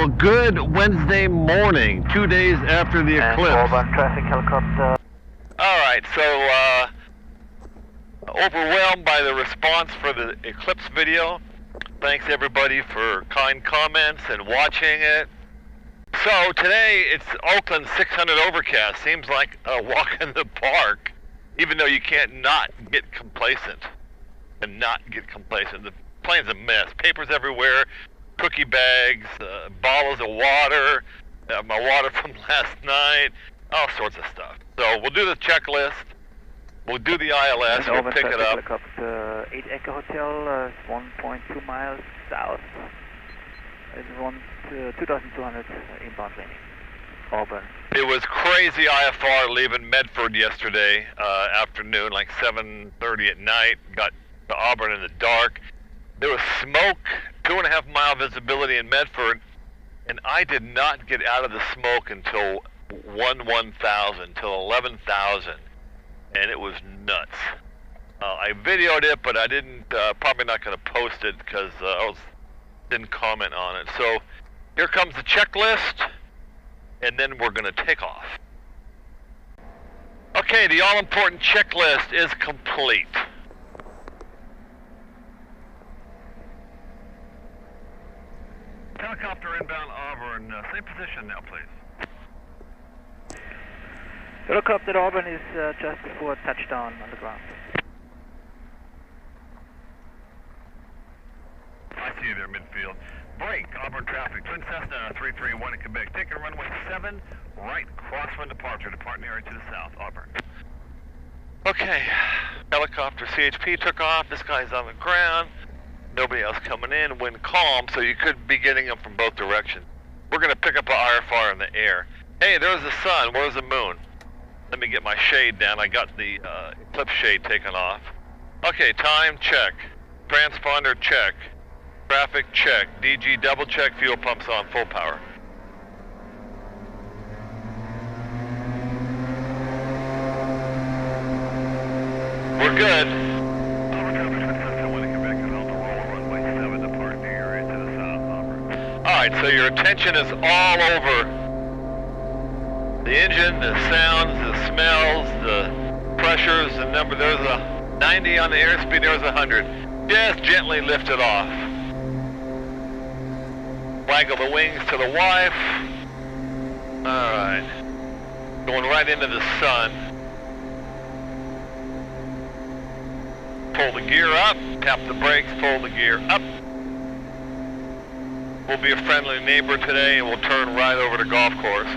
Well, good Wednesday morning, 2 days after the eclipse. Auburn traffic helicopter. Alright, so overwhelmed by the response for the eclipse video. Thanks everybody for kind comments and watching it. So today it's Oakland 600 overcast. Seems like a walk in the park, even though you can't not get complacent. And not get complacent. The plane's a mess. Papers everywhere, cookie bags, bottles of water, my water from last night, all sorts of stuff. So we'll do the checklist. We'll do the ILS. We'll pick it up. Helicopter 8 Echo Hotel, 1.2 miles south. It's 2,200 inbound landing. Auburn. It was crazy IFR leaving Medford yesterday afternoon, like 7:30 at night. Got to Auburn in the dark. There was smoke, 2.5 mile visibility in Medford, and I did not get out of the smoke until 1,000, till 11,000, and it was nuts. I videoed it, but I didn't, probably not going to post it because I didn't comment on it. So here comes the checklist, and then we're going to take off. Okay, the all-important checklist is complete. Helicopter inbound Auburn, same position now, please. Helicopter Auburn is just before touchdown on the ground. I see you there, midfield. Break, Auburn traffic, Twin Cessna 331 in Quebec. Taking runway 7, right, crosswind departure, departing area to the south, Auburn. Okay, helicopter CHP took off, this guy's on the ground. Nobody else coming in, wind calm, so you could be getting them from both directions. We're going to pick up an IFR in the air. Hey, there's the sun, where's the moon? Let me get my shade down, I got the eclipse shade taken off. Okay, time check, transponder check, traffic check, DG double check, fuel pumps on, full power. We're good. Alright, so your attention is all over the engine, the sounds, the smells, the pressures, the number. There's a 90 on the airspeed, there's 100. Just gently lift it off. Waggle the wings to the wife. Alright. Going right into the sun. Pull the gear up, tap the brakes, pull the gear up. We'll be a friendly neighbor today, and we'll turn right over to golf course.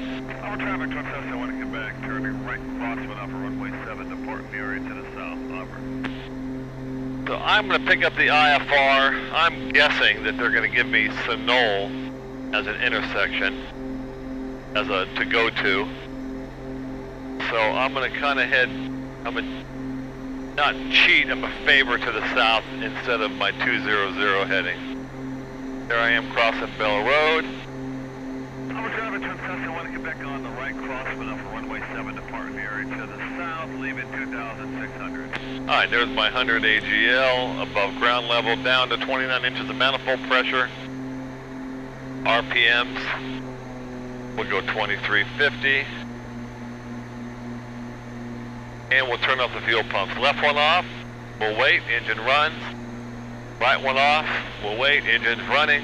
Our traffic, Twin Cessna 1 in Quebec, turning right crosswind off of runway 7, departing the area to the south, Auburn. So I'm going to pick up the IFR. I'm guessing that they're going to give me Sonol as an intersection, as a to go to. So I'm going to kind of head, I'm going to not cheat, I'm a favor to the south instead of my 200 heading. There I am crossing Bell Road. I'm driving Twin Cessna 1 in Quebec on the right crosswind off of runway 7, departing the area to the south, leaving 2,600. Alright, there's my 100 AGL, above ground level, down to 29 inches of manifold pressure. RPMs, we'll go 2350. And we'll turn off the fuel pumps. Left one off, we'll wait, engine runs. Right one off, we'll wait, engine's running.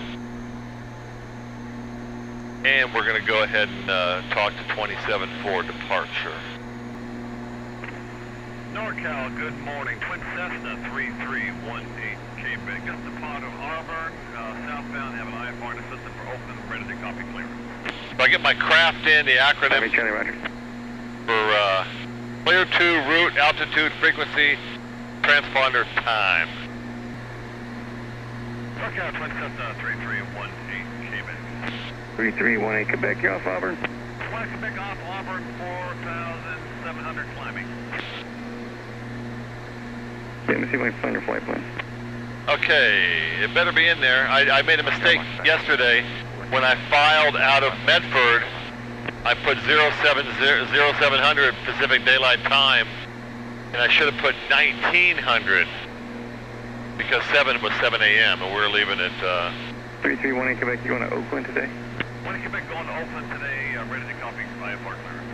And we're going to go ahead and talk to 27-4 departure. NorCal, good morning. Twin Cessna 3318 Quebec. Just departed of Auburn, southbound, have an IFR system for Oakland, ready to copy clearance. So I get my craft in, the acronym for clear to, route, altitude, frequency, transponder time. NorCal, Twin Cessna 3318 Quebec. 3318 Quebec, you're off Auburn. Quebec off Auburn, 4,700 climbing. Let me see if I can find your flight plan. Okay, it better be in there. I made a mistake yesterday when I filed out of Medford. I put 0700 Pacific Daylight Time, and I should have put 1900 because 7 was 7 a.m. and we're leaving at 3318 Quebec, you going to Oakland today? 1 Quebec going to Oakland today, ready to copy IFR clearance.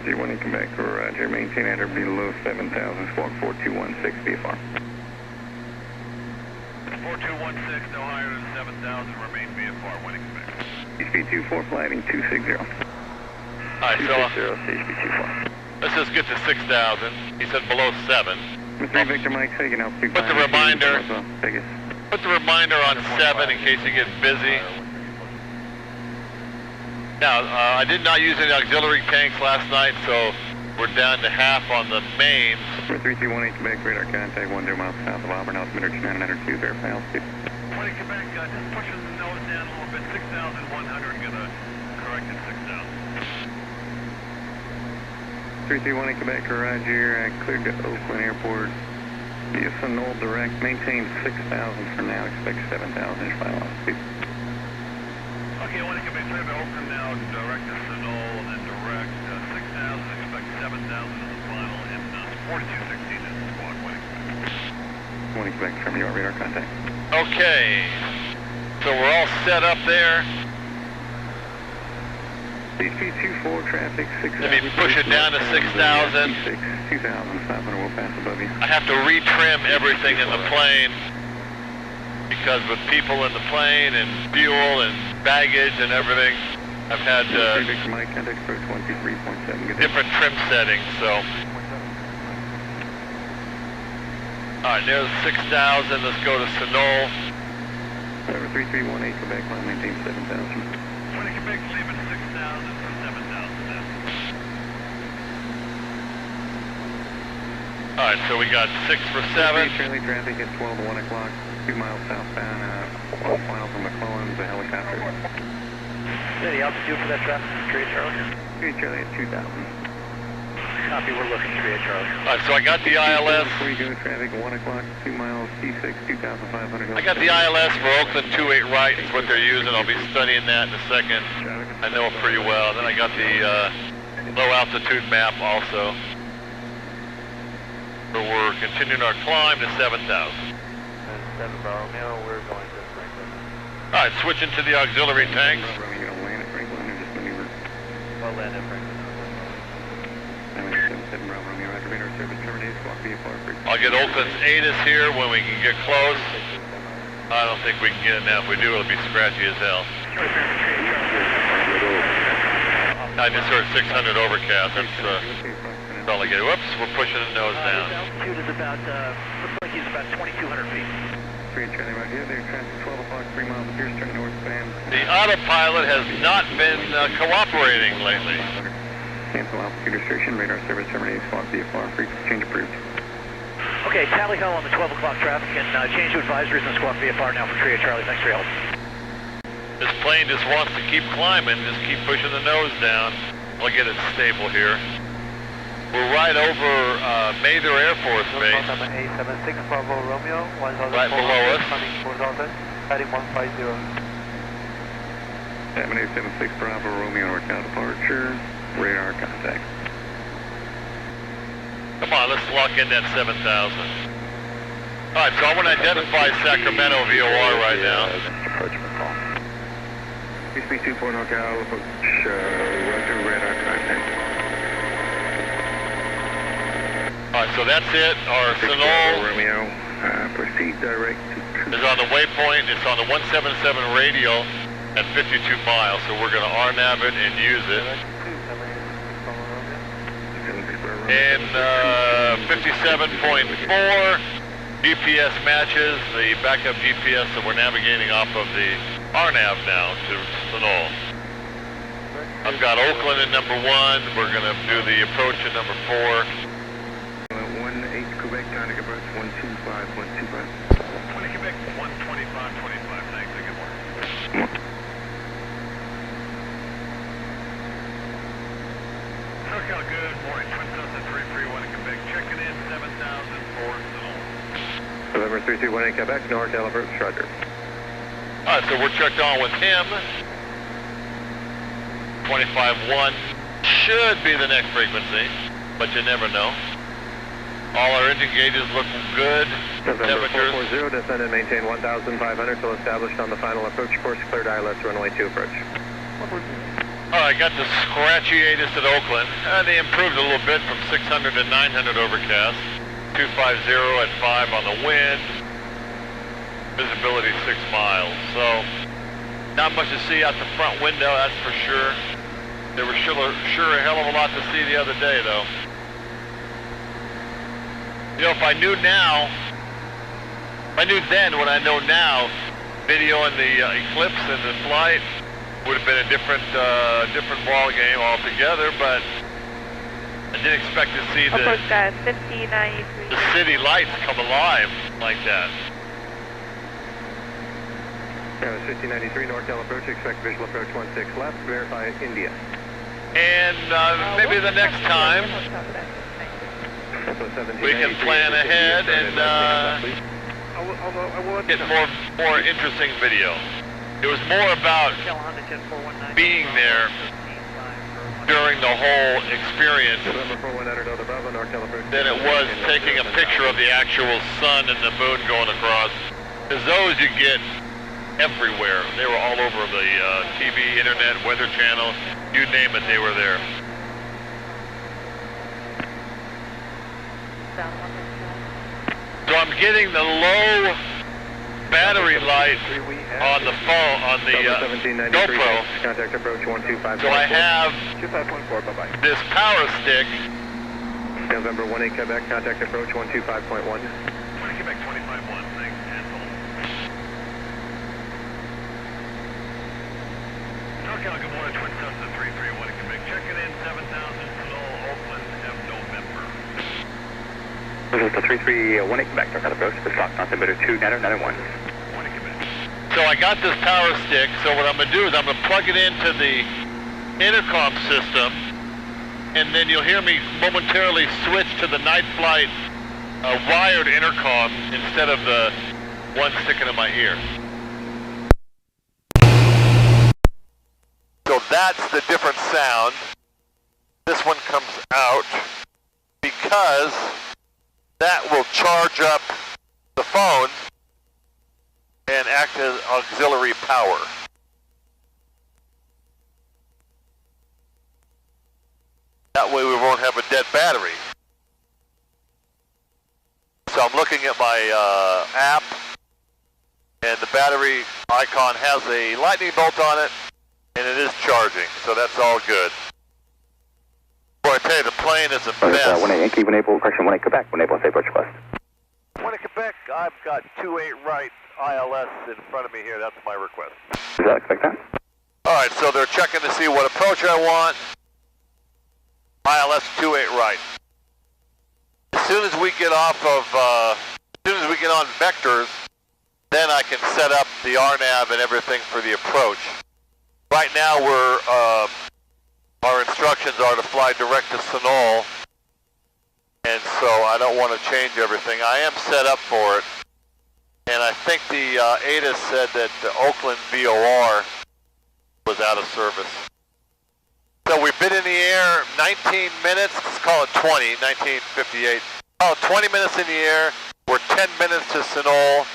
01 Quebec, roger. Maintain enter below 7,000, squawk 4216 VFR. 4216, no higher than 7,000, remain VFR, 1 Quebec. Speed 24, flighting 260. Alright, so 260, speed 24. let's just get to 6,000. He said below 7. Mr. Victor Mike, taking out speed. Put the reminder. Vegas. Put the reminder on 7 in case you get busy. Now, I did not use any auxiliary tanks last night, so we're down to half on the mains. 3318 Quebec, radar contact 10 miles south of Auburn, altimeter 902, verify altitude. 20 Quebec, just pushing the nose down a little bit, 6,100, gonna correct it 6,000. 3318 Quebec, roger, cleared to Oakland Airport. Via Sunol direct, maintain 6,000 for now, expect 7,000 is final altitude. Okay, 1 Quebec, clear to Oakland now, direct to Sunol, and then direct 6,000, expect 7,000 as the final, and 4216 is the squawk, 1 Quebec. 20 Quebec, from your radar contact. Okay, so we're all set up there. Speed 24, traffic 6,000. Let me push it down to 6,000. 2,500 will pass above you. I have to retrim everything in the plane because with people in the plane and fuel and baggage and everything, I've had Victor Mike, contact approach 123.7. different trim settings, so. Alright, there's 6,000, let's go to Sunol. 3318 Quebec, line maintain 7,000. 20 Quebec, leaving 6,000 for 7,000 now. Alright, so we got 6 for 7. Charlie traffic at 12 to 1 o'clock, 2 miles southbound, 12 miles from McClellan, the helicopter. Steady altitude for that traffic, 3 Charlie. 3 Charlie at 2,000. Copy, we're looking 3 Charlie. Alright, so I got the ILS. Before you go, traffic at 1 o'clock, 2 miles, T6, 2,500. I got the ILS for Oakland 28 right, is what they're using. I'll be studying that in a second. I know it pretty well. Then I got the low altitude map also. So we're continuing our climb to 7,000. 7 Romeo, we're going to Franklin. Alright, switching to the auxiliary tanks. Are you going to land at Franklin or just maneuver? We'll land at Franklin. 777 Bravo Romeo, after radar service terminated, squawk VFR frequency. I'll get Oakland's ATIS here when we can get close. I don't think we can get it now. If we do, it'll be scratchy as hell. I just heard 600 overcast. That's all I get. Whoops, we're pushing the nose down. His altitude is about, looks like he's about 2,200 feet. 3 Charlie right here, there, traffic 12 o'clock, 3 miles, appears turn northbound. The autopilot has not been cooperating lately. Cancel altitude restriction, radar service terminated, squawk VFR, frequency change approved. Okay, tally ho on the 12 o'clock traffic and change to advisories and squawk VFR now for Trio Charlie. Thanks for your help. This plane just wants to keep climbing, just keep pushing the nose down. I'll get it stable here. We're right over Mather Air Force Base. A76 Bravo Romeo, 1,000 right below us. Coming 4,000, heading 150. 7876 Bravo Romeo, northbound departure, radar contact. Come on, let's lock in that 7,000. Alright, so I want to identify Sacramento VOR right now. Approach McCall. Speed 24 NorCal, approach roger, radar contact. Alright, so that's it. Our Sunol Romeo, proceed direct to is on the waypoint. It's on the 177 radio at 52 miles, so we're going to RNAV it and use it. And 57.4 GPS matches the backup GPS that we're navigating off of the RNAV now to Sunol. I've got Oakland at number 1. We're going to do the approach at number 4. 18 Quebec, contact approach 125, 125. 20 Quebec, 125, 25. Thanks, and good morning. SoCal, good morning. Twin Delta 331 in Quebec, checking in 7,000 for Sunol. November 3318 Quebec, NorCal approach, roger. Alright, so we're checked on with him. 25-1 should be the next frequency, but you never know. All our engine gauges look good. November 440, descend and maintain 1,500 till established on the final approach course, cleared ILS runway 2 approach. I got the scratchiatus at Oakland. They improved a little bit from 600 to 900 overcast. 250 at 5 on the wind. Visibility 6 miles. So, not much to see out the front window, that's for sure. There was sure a hell of a lot to see the other day, though. You know, if I knew now, if I knew then what I know now, video and the eclipse and the flight would have been a different ball game altogether, but I didn't expect to see the city lights come alive like that. 1593 Nortel approach, expect visual approach 16 left, verify India. And maybe the next time we can plan ahead and get more interesting video. It was more about being there during the whole experience than it was taking a picture of the actual sun and the moon going across. Because those you get everywhere. They were all over the TV, internet, weather channel, you name it, they were there. So I'm getting the low battery light on the phone, on the GoPro. Contact approach 125.4. So I have 25.4, bye-bye. this power stick. November 18 Quebec, contact approach 125.1. 20 Quebec 25.1, thanks, cancel. NorCal, good morning, Twin Cessna 331 Quebec, checking in 7,000 Seoul, Oakland, M November. This is the 3318 Quebec, NorCal approach, the clock, altimeter 2991. So I got this power stick, so what I'm going to do is I'm going to plug it into the intercom system, and then you'll hear me momentarily switch to the night flight wired intercom instead of the one sticking in my ear. So that's the different sound. This one comes out because that will charge up the phone and act as auxiliary power. That way we won't have a dead battery. So I'm looking at my app, and the battery icon has a lightning bolt on it, and it is charging, so that's all good. Boy, I tell you, the plane is a mess. 1 Yankee, 1 April, correction, 1 Quebec, 1 April, safe approach request. 1 Quebec, I've got 28 right ILS in front of me here, that's my request. Does that expect that? Alright, so they're checking to see what approach I want. ILS 28 right. As soon as we get off of, as soon as we get on vectors, then I can set up the RNAV and everything for the approach. Right now our instructions are to fly direct to Seoul, and so I don't want to change everything. I am set up for it, and I think the ATIS said that the Oakland VOR was out of service. So we've been in the air 19 minutes, let's call it 20, 1958. Oh, 20 minutes in the air, we're 10 minutes to Seoul.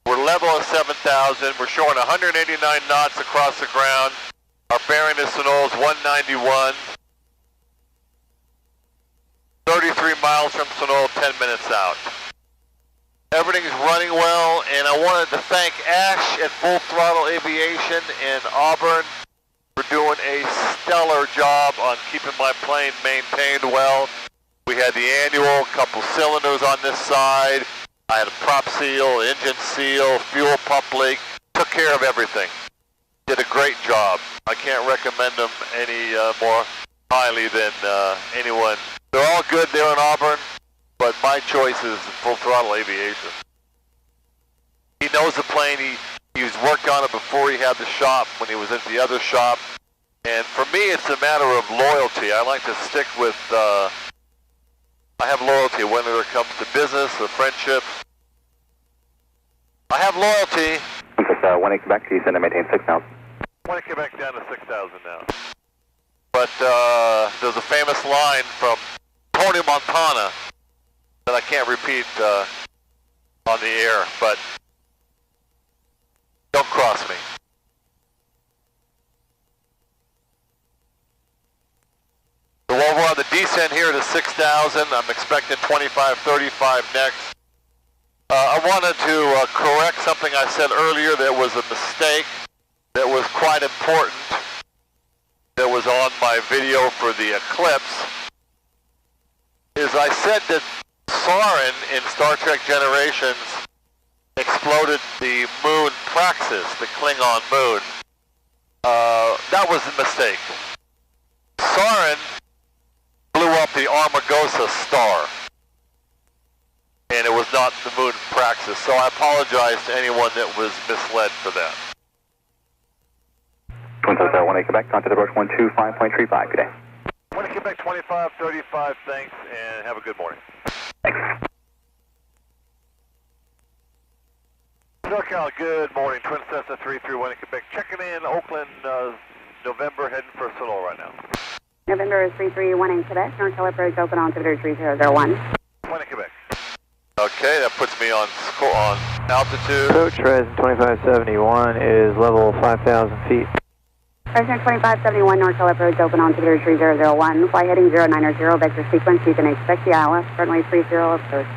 We're level at 7,000. We're showing 189 knots across the ground. Our bearing to Seoul is 191. 33 miles from Seoul, 10 minutes out. Everything's running well, and I wanted to thank Ash at Full Throttle Aviation in Auburn for doing a stellar job on keeping my plane maintained well. We had the annual, couple cylinders on this side. I had a prop seal, engine seal, fuel pump leak, took care of everything. Did a great job. I can't recommend them any more highly than anyone. They're all good there in Auburn, but my choice is Full Throttle Aviation. He knows the plane. He's worked on it before he had the shop, when he was at the other shop. And for me, it's a matter of loyalty. I like to stick with, I have loyalty whether it comes to business or friendships. I have loyalty. This is 1 Quebec, you send and maintain 6,000. 1 Quebec down to 6,000 now. But there's a famous line from Tony Montana that I can't repeat on the air, but don't cross me. So while we're on the descent here to 6,000, I'm expecting 2535 next. I wanted to correct something I said earlier that was a mistake that was quite important that was on my video for the eclipse. Is I said that Soren in Star Trek Generations exploded the moon Praxis, the Klingon moon. That was a mistake. Soren blew up the Armagosa star, and it was not the moon Praxis, so I apologize to anyone that was misled for that. Twin South 1 Quebec, contact approach 125.35, good day. 1 Quebec 2535, thanks, and have a good morning. Thanks. SoCal, good morning. Twin Cessna 331 in Quebec, checking in Oakland, November, heading for Sonora right now. November 331 in Quebec, NorCal approach open altimeter 3001. 20 Quebec. Okay, that puts me on altitude. Approach Horizon 2571 is level 5,000 feet. Horizon 2571 NorCal approach open altimeter 3001. Fly heading 090, vector sequence. You can expect the ILS, runway 30 approach.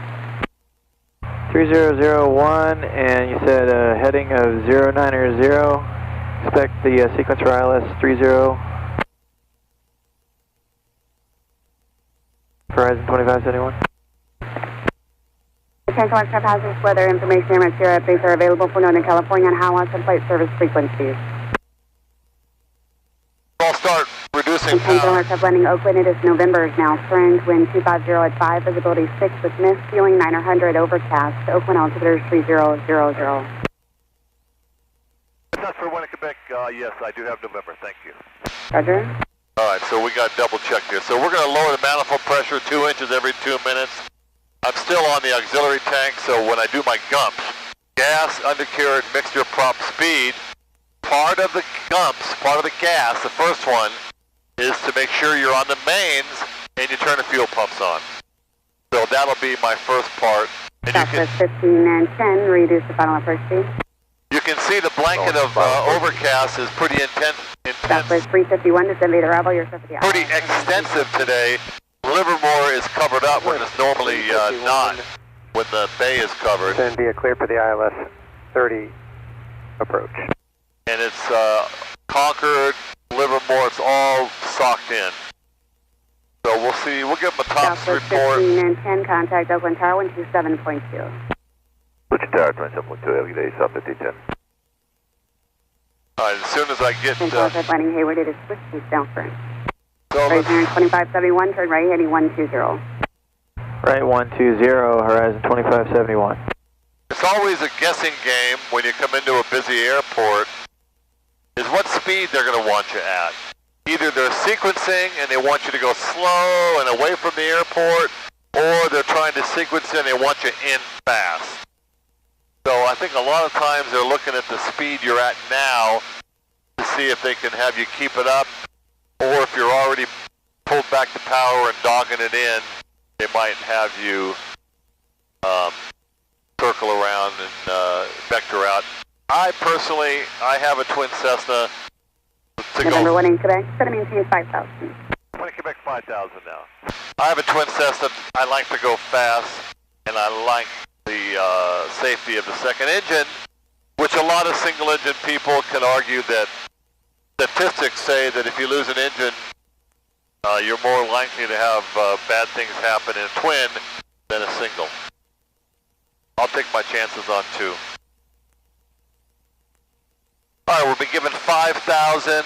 3001, and you said heading of 090. Expect the sequence for ILS 30. Horizon 2571. Potential aircraft hazardous weather information and atmosphere updates are available for Northern California and Hawaii and flight service frequencies. I'll start reducing Potential power. aircraft landing Oakland. It is November now. Current wind 250 at 5, visibility 6 with mist, fueling 900 overcast. Oakland altimeter 3000. That's for 1 Quebec, yes, I do have November, thank you. Roger. All right, so we got double checked here. So we're going to lower the manifold pressure 2 inches every 2 minutes. I'm still on the auxiliary tank, so when I do my gumps, gas, undercarriage, mixture, prop, speed, part of the gumps, part of the gas, the first one, is to make sure you're on the mains and you turn the fuel pumps on. So that'll be my first part. And Southwest 15 and 10, reduce the final approach speed. you can see the blanket of overcast is pretty intense. Southwest 351, descend the arrival, you're set for the Pretty extensive today. Livermore is covered up when it's normally not, when the bay is covered. Then be a clear for the ILS 30 approach. And it's Concord, Livermore, it's all socked in. So we'll see, we'll get my tops Southwest report. 15 and 10, contact Oakland Tower 127.2. Switch tower 27.2, every day, South 5010. All right, as soon as I get... Central aircraft landing Hayward, it is Whiskey Southburn. so Horizon let's, 2571, turn right heading 120. Right 120, Horizon 2571. it's always a guessing game when you come into a busy airport, is what speed they're going to want you at. Either they're sequencing and they want you to go slow and away from the airport, or they're trying to sequence and they want you in fast. So I think a lot of times they're looking at the speed you're at now to see if they can have you keep it up, or if you're already pulled back the power and dogging it in, they might have you circle around and vector out. I personally, I have a twin Cessna to November go. 1 in Quebec, set to maintain 5,000. 20 Quebec 5,000 now. I have a twin Cessna. I like to go fast, and I like the safety of the second engine, which a lot of single engine people can argue that statistics say that if you lose an engine, you're more likely to have bad things happen in a twin than a single. I'll take my chances on two. All right, we'll be given 5,000.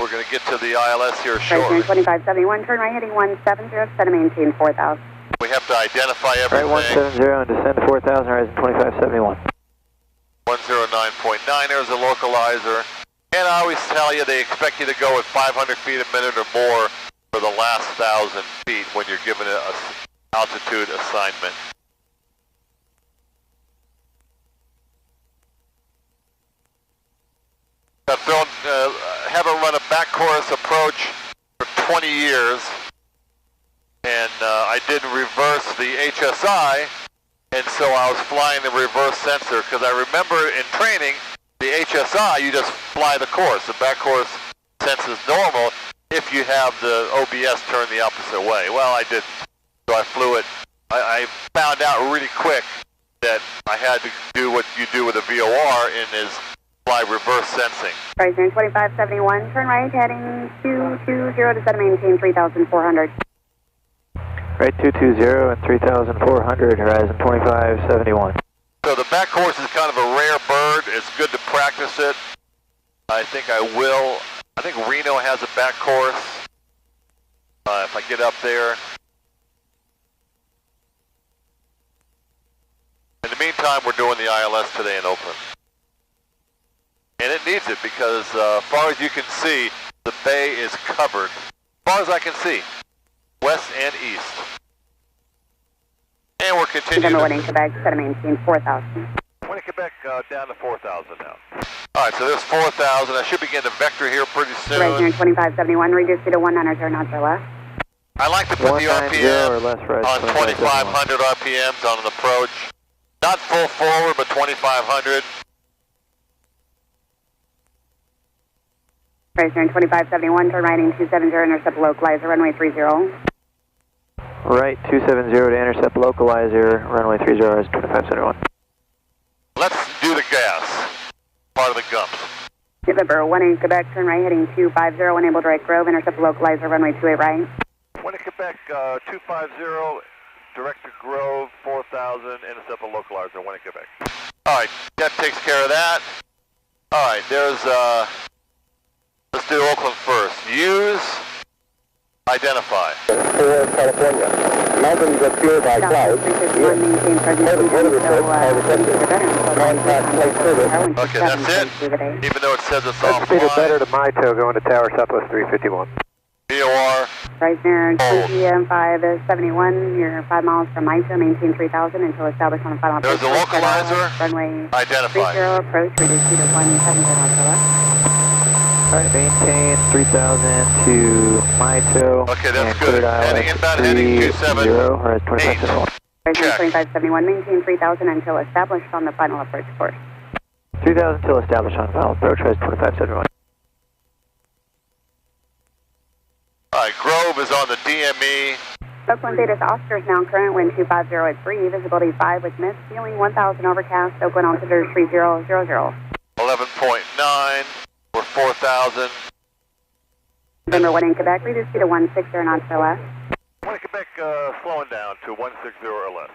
We're going to get to the ILS here shortly. Horizon 2571, turn right heading 170, set to maintain 4,000. We have to identify Right everything. 170 and descend to 4,000, Horizon 2571. 109.9, there's a localizer. And I always tell you they expect you to go at 500 feet a minute or more for the last 1,000 feet when you're given an altitude assignment. I've filmed, haven't run a back chorus approach for 20 years, and I did reverse the HSI, and so I was flying the reverse sensor, because I remember in training, The HSI, you just fly the course. The back course senses normal if you have the OBS turn the opposite way. Well, I didn't. So I flew it. I found out really quick that I had to do what you do with a VOR in is fly reverse sensing. Horizon 2571, turn right, heading 220 to set and maintain 3,400. Right 220 and 3,400, horizon 2571. So the back course is kind of a rare bird. It's good to practice it. I think I will. I think Reno has a back course. If I get up there. In the meantime, we're doing the ILS today in Oakland. And it needs it because as far as you can see, the bay is covered. As far as I can see, west and east. And we're continuing. November 1 in Quebec, set and maintain 4,000. 1 in Quebec down to 4,000 now. All right, so there's 4,000. I should begin to vector here pretty soon. Horizon 2571, reduce to 190 knots or less. I like to put the RPM or less, right, on 2,500 RPMs on an approach. Not full forward, but 2,500. Horizon 2571, turn right in 270, intercept localizer, runway 30. Right 270 to intercept localizer, runway 30 is 2571. Let's do the gas, part of the gumps. November 1 in Quebec, turn right, heading 250, enable direct Grove, intercept localizer, runway 28 right. 1 in Quebec, 250, direct to Grove, 4,000, intercept a localizer, 1 in Quebec. All right, that takes care of that. All right, there's, let's do Oakland first. Use, identify. For California, mountains obscured by clouds. Contact flight service. Okay, that's it. Even though it says it's offline. Speed it better to Mito going to Tower Southwest 351. VOR. Horizon 2571, you're 5 miles from Mito, maintain 3,000 until established on the final approach. There's a localizer. Runway Identify. 30 approach, reduce to 170 knots or less. Alright, maintain 3,000 to Mito. Okay, that's and good. Heading inbound, heading 270. Horizon 2571. Horizon 2571, maintain 3,000 until established on the final approach course. 3,000 till established on final approach, Horizon 2571. Alright, Grove is on the DME. Oakland Beta to Oscar's now current wind 250 at 3, visibility 5 with mist, ceiling 1,000 overcast, Oakland altimeter 3000. 11.9, we're 4,000. November 1 in Quebec, reduce speed to 160 knots or less. 1 in Quebec, slowing down to 160 or less.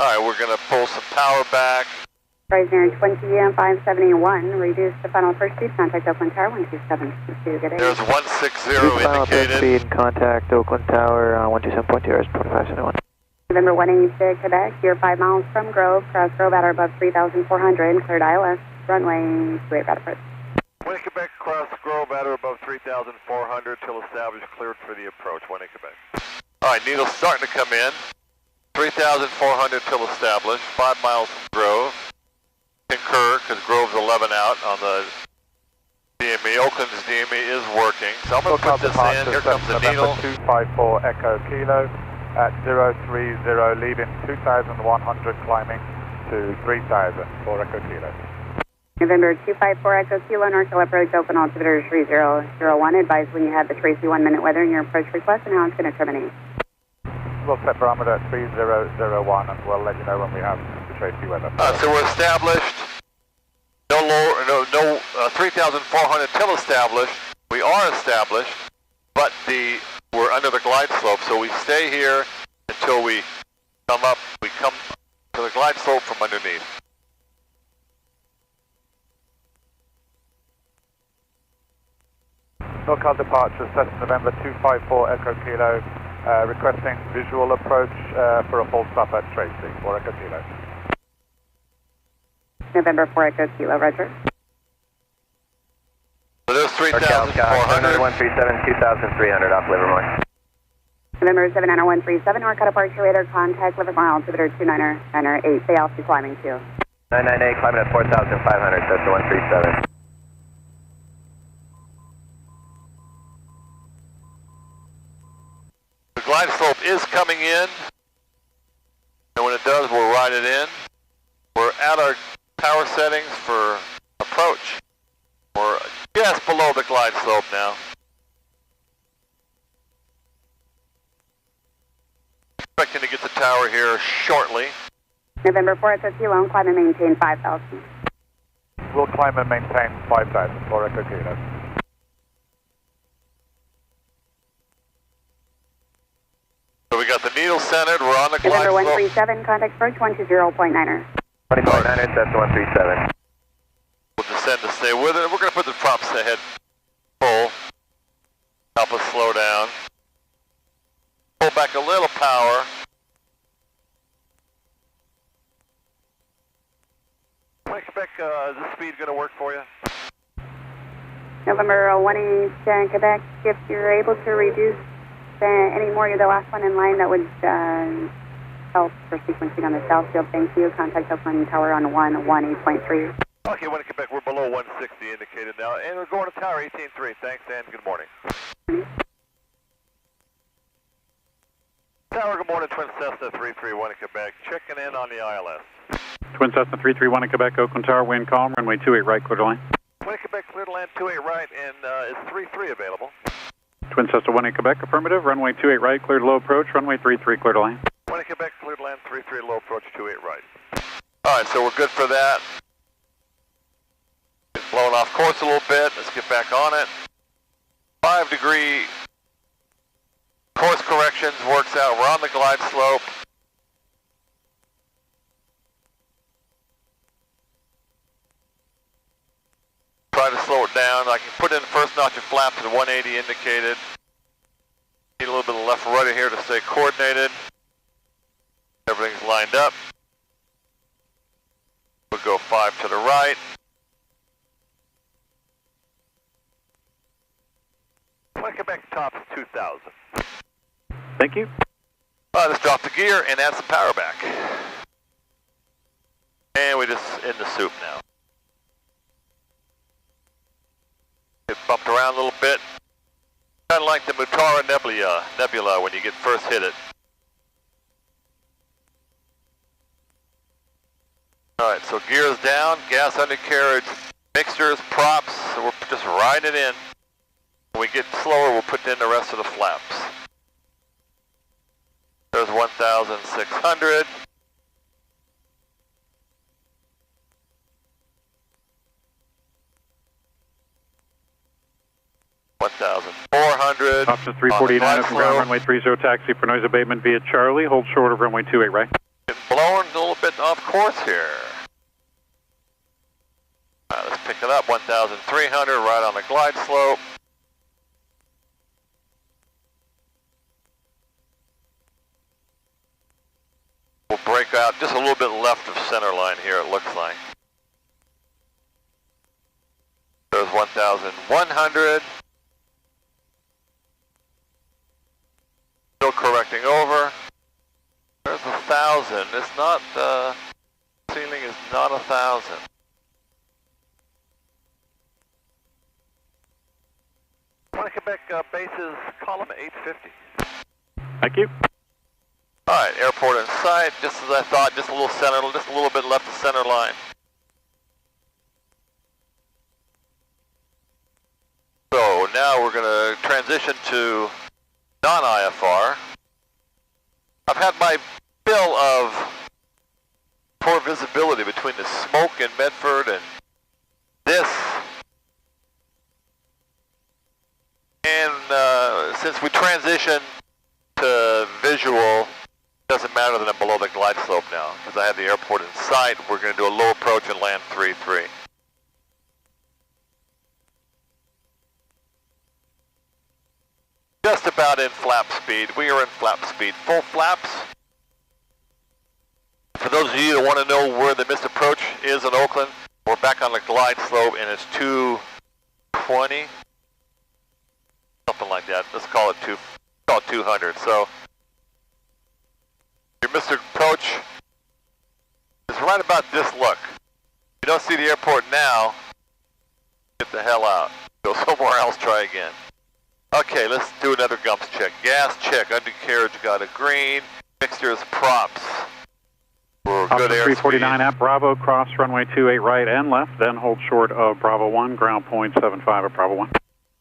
Alright, we're going to pull some power back. Horizon 2571, reduce the final first speed, contact Oakland Tower 127.2, good day. There's 160 Final first indicated. speed and contact Oakland Tower 127.2, Horizon 2571. November 1 in Quebec, you're 5 miles from Grove, cross Grove at or above 3,400, cleared ILS, runway 28 right approach. 1 in Quebec, cross Grove at or above 3,400 till established, cleared for the approach. 1 in Quebec. Alright, needle's starting to come in. 3,400 till established, 5 miles from Grove. Concur, because Grove's 11 out on the DME. Oakland's DME is working. So I'm going to put this in. Here comes the needle. 254 Echo Kilo at 030, leaving 2,100, climbing to 3,000 for Echo Kilo. November 254 Echo Kilo, North Hill approach, open altimeter 3001. Advise when you have the Tracy 1 minute weather in your approach request and how it's going to terminate. We'll set barometer at 3001 and we'll let you know when we have the Tracy weather. So we're established. No lower, no 3,400 till established. We are established, but we're under the glide slope, so we stay here until we come up. We come to the glide slope from underneath. Locale departure, Cessna November 254 Echo Kilo, requesting visual approach for a full stop at Tracy for Echo Kilo. November 4 Echo Kilo, roger. So there's 3,400. 137, 2,300 off Livermore. November 790-137, Northcutt departure radar, contact Livermore altimeter 29908, stay altitude climbing 2. 998, climbing at 4,500, Cessna 137. The glide slope is coming in, and when it does, we'll ride it in. We're at our power settings for approach. We're just below the glide slope now. Expecting to get the tower here shortly. November 4th, with you on climb and maintain 5,000. We'll climb and maintain 5,000 for Echo Kilo. So we got the needle centered, we're on the glide November slope. 137, contact approach 120.9er. 20.9er, that's 137. We'll descend to stay with it. We're going to put the props ahead full. Help us slow down. Pull back a little power. Quebec, is this speed going to work for you? November 187, Quebec, if you're able to reduce any more, you're the last one in line, that would help for sequencing on the south field. Thank you. Contact Oakland Tower on 118.3. Okay, when in Quebec, we're below 160 indicated now, and we're going to Tower 18.3. Thanks, and good morning. Tower, good morning, Twin Cessna 331 in Quebec. Checking in on the ILS. Twin Cessna 331 in Quebec, Oakland Tower, wind calm, runway 28 right, clear to line. Wind Quebec, clear to land 28 right, and is 33 available? Twin Cessna 1 in Quebec, affirmative, runway 28 right, clear to low approach, runway 33 clear to line. Wind Quebec, clear to land 33 low approach 28 right. Alright, so we're good for that. It's blowing off course a little bit, let's get back on it. 5-degree course corrections works out, we're on the glide slope. Try to slow it down. I can put in the first notch of flaps at 180 indicated. Need a little bit of left rudder here to stay coordinated. Everything's lined up. We'll go 5 to the right. Quebec tops 2,000. Thank you. Let's drop the gear and add some power back. And we just in the soup now. Get bumped around a little bit. Kind of like the Mutara Nebula when you get first hit it. Alright, so gears down, gas undercarriage, mixtures, props, so we're just riding it in. When we get slower, we'll put in the rest of the flaps. There's 1,600. Option 349, open ground, runway 30, taxi for noise abatement via Charlie, hold short of runway 28 right. It's blowing a little bit off course here. Let's pick it up, 1,300, right on the glide slope. We'll break out just a little bit left of center line here, it looks like. There's 1,100. Still correcting over. There's 1,000. It's not, ceiling is not 1,000. Quebec base is column 850. Thank you. Alright, airport in sight, just as I thought, just a little center, just a little bit left of center line. So now we're going to transition to non-IFR. I've had my fill of poor visibility between the smoke in Medford and this. And since we transitioned to visual, doesn't matter that I'm below the glide slope now, because I have the airport in sight. We're going to do a low approach and land 3-3. Just about in flap speed. We are in flap speed. Full flaps. For those of you that want to know where the missed approach is in Oakland, we're back on the glide slope and it's 220. Something like that. Let's call it 200. So your missed approach is right about this look. You don't see the airport now, get the hell out. Go somewhere else, try again. Okay, let's do another gumps check. Gas check, undercarriage got a green, mixtures, props. For good airspeed. 349 at Bravo, cross runway 28 right and left, then hold short of Bravo 1, ground point 75 at Bravo 1.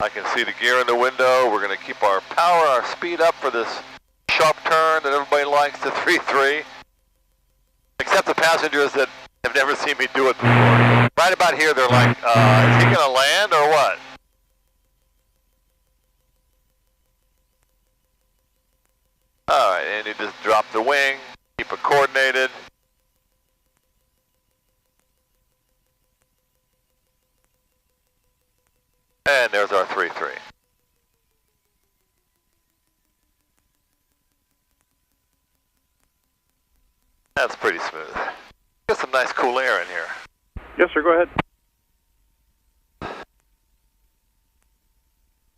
I can see the gear in the window. We're going to keep our power, our speed up for this sharp turn that everybody likes, the 3-3. Except the passengers that have never seen me do it before. Right about here, they're like, is he going to land or what? Alright, and you just drop the wing, keep it coordinated. And there's our 3-3. That's pretty smooth. Get some nice cool air in here. Yes, sir, go ahead.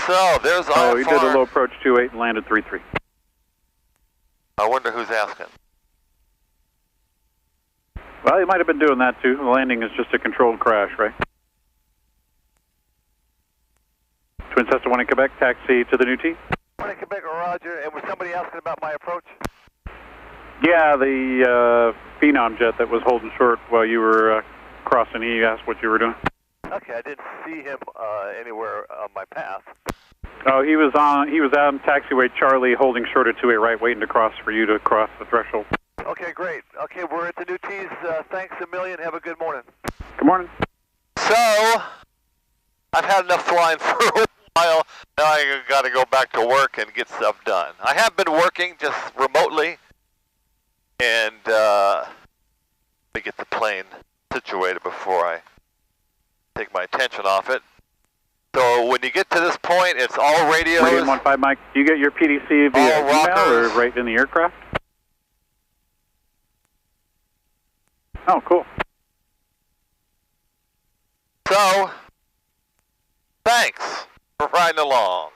So, there's IFR. Oh, you did a low approach 28 and landed 3-3. I wonder who's asking. Well, you might have been doing that too. The landing is just a controlled crash, right? Twin Cessna 1 in Quebec, taxi to the new T. 1 in Quebec, roger. And was somebody asking about my approach? Yeah, the Phenom jet that was holding short while you were crossing, he asked what you were doing. Okay, I didn't see him anywhere on my path. Oh, he was on taxiway Charlie, holding short at 28 right, waiting to cross for you to cross the threshold. Okay, great. Okay, we're at the new T's. Thanks a million. Have a good morning. Good morning. So, I've had enough flying for a while. Now I got to go back to work and get stuff done. I have been working just remotely, and let me get the plane situated before I take my attention off it. So when you get to this point, it's all radios. Meridian 15 Mike, do you get your PDC via email or right in the aircraft? Oh, cool. So, thanks for riding along.